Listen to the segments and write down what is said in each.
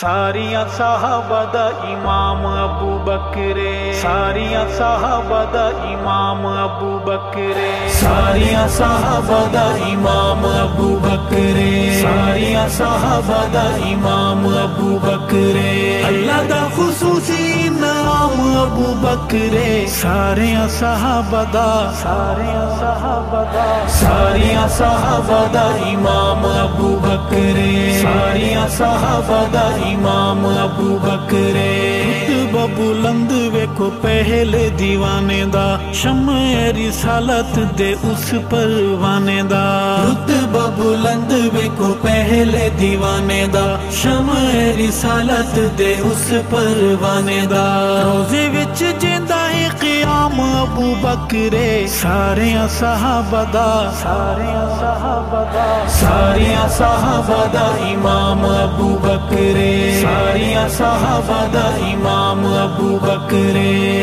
ساریاں صحابہ دا امام ابو بکر، ساریاں صحابہ دا امام ابو بکر، ساریاں صحابہ دا امام ابو بکر، ساریاں صحابہ دا امام ابو بکر، اللہ دا خصوصی نام ابو بکر، ساریاں صحابہ دا، ساریاں صحابہ دا، ساریاں صحابہ دا امام ابو بکر، ساریاں صحابہ دا امام ابو بکر، رتبہ بلند ویکھو پہلے دیوانے دا، شمع رسالت دے اس پروانے دا، رتبہ بلند ویکھو پہلے دیوانے دا، شمع رسالت دے اس پروانے دا، روزے وچ جیندا ہے قیام ابو بکر، ساریاں صحابہ دا، ساریاں صحابہ دا، ساریاں صحابہ دا امام ابو بکر، ساریاں صحابہ دا امام ابو بکر،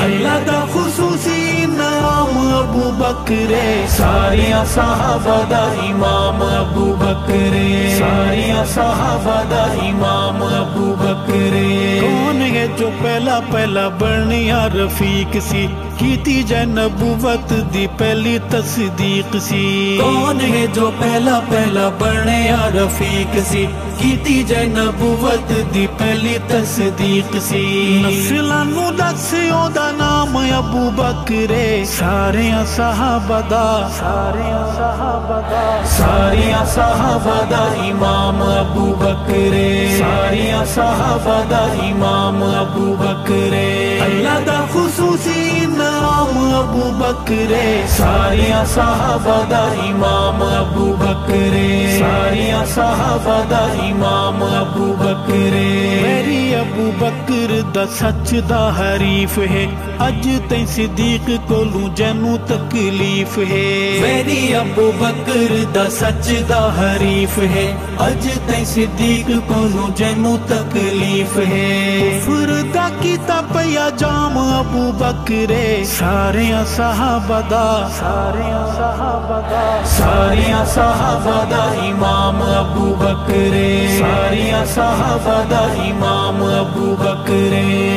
اللہ دا خصوصی نام ابو بکر، ساریاں صحابہ دا امام ابو بکر، ساریاں صحابہ دا امام ابو بکر، کون ہے جو پہلا پہلا بنیا رفیق سی، کیتی جائے نبوت دی پہلی تصدیق سی، کون ہے جو پہلا پہلا بنیا رفیق سی، کیتی جائے نبوت دی پہلی تصدیق سی، نسلاں نو دسیو دا نام ابو بکر، ساریاں صحابہ دا، ساریاں صحابہ دا، ساریاں صحابہ دا امام ابو بکر، ساریاں صحابہ دا امام ابو بکر، اللہ دا خصوصی نام ابو بکر، ساریاں صحابہ دا امام ابو بکر، ساریاں صحابہ دا امام ابو بکر، میری ابو بکر دا سچ دا حریف ہے، اج تائیں صدیق کولوں جنوں تکلیف ہے، میری ابو بکر دا سچ دا حریف ہے، اج تائیں صدیق کولوں جنوں تکلیف ہے، کفر دا کیتا پیا جام ابو بکر، ساریاں صحابہ دا، ساریاں صحابہ دا، ساریاں صحابہ دا امام ابو بکر، ساریاں صحابہ دا امام ابو بکر،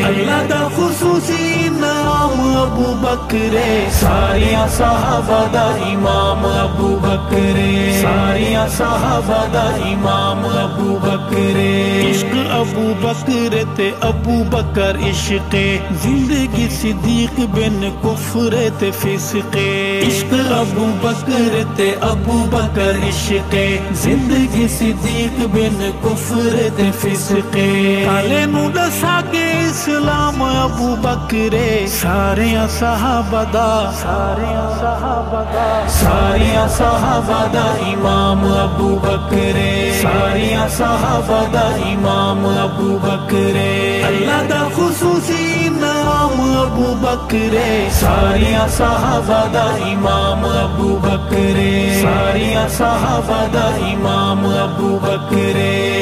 اللہ دا خصوصی نام ابو بکر، ساریاں صحابہ دا امام ابو بکر، ساریاں صحابہ دا امام ابو بکر، عشق ابو بکر تے ابو بکر عشق، زندگی صدیق بن کفر تے فسق، عشق ابو بکر تے ابو بکر عشق، زندگی صدیق بن کفر تے فسق، کالے نو دسا کے اسلام ابو بکر، ساریاں صحابہ دا، ساریاں صحابہ دا، ساریاں صحابہ دا امام ابو بکر، ساریاں صحابہ دا امام ابو بکر، اللہ دا خصوصی نام ابو بکر، ساریاں صحابہ دا امام ابو بکر، ساریاں صحابہ دا امام ابو بکر،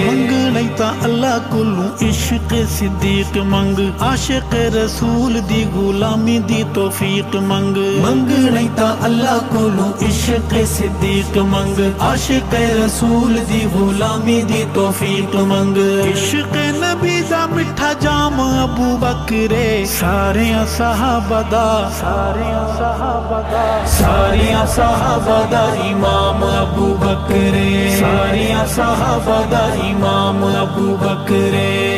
منگ نہیں تا اللہ کولوں عشق صدیق منگ، عاشق رسول دی غلامی دی توفیق منگ، منگ نہیں تا اللہ کولوں عشق صدیق منگ، عاشق رسول دی غلامی دی توفیق منگ، عشق نبی دا مٹھا جام ابو بکر، ساریاں صحابہ دا، ساریاں صحابہ دا، ساریاں صحابہ دا امام ابو بکر، ساریاں صحابہ دا امام ابو بکر،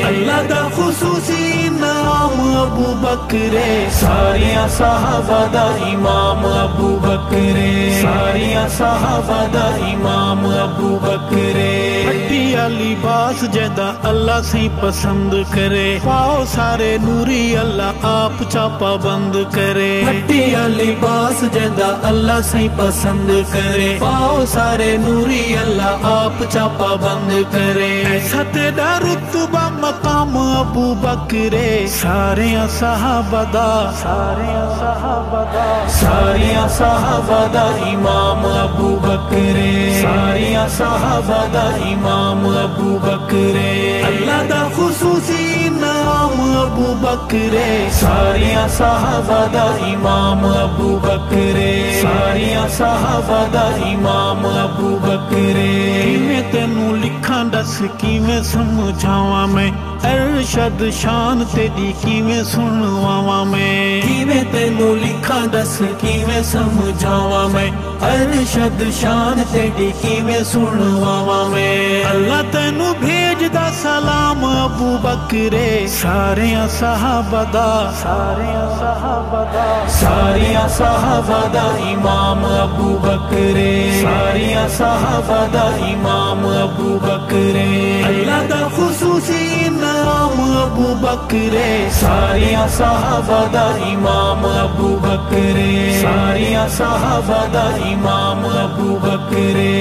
اللہ دا خصوصی نام ابو بکر، ساریاں صحابہ دا امام ابو بکر، ساریاں صحابہ دا امام ابو بکر، پٹیا لباس جیدا اللہ سے پسند کرے، پاؤ سارے نوری اللہ آپ چاپا بند کرے، پٹیا لباس جیدا اللہ سے پسند کرے، پاؤ سارے نوری اللہ آپ چاپا بند کرے، ایسا تیرا رتبہ مقام ابو بکر، ساریاں صحابہ دا، ساریاں صحابہ دا، ساریاں صحابہ دا امام ابو بکر، ساریاں صحابہ دا امام ابو بکر، اللہ دا خصوصی نام ابو ابو بکرے ساریاں صحابہ دا امام ابو بکرے ساریاں صحابہ دا امام ابو بکرے کیویں تینوں لکھاں دس کیویں سمجھاواں میں ارشد شان تیری کیویں سنواواں میں کیویں تینوں لکھاں دس کیویں سمجھاواں میں ارشد شان تیری کیویں سنواواں میں اللہ تینوں بھیجدا سلام ابو بکرے ساریاں صحابہ دا ساریاں صحابہ دا امام ابو بکرے ساریاں صحابہ دا امام ابو بکرے اللہ دا خصوصی انعام ابو بکرے ساریاں صحابہ دا امام ابو بکرے ساریاں صحابہ دا امام ابو بکرے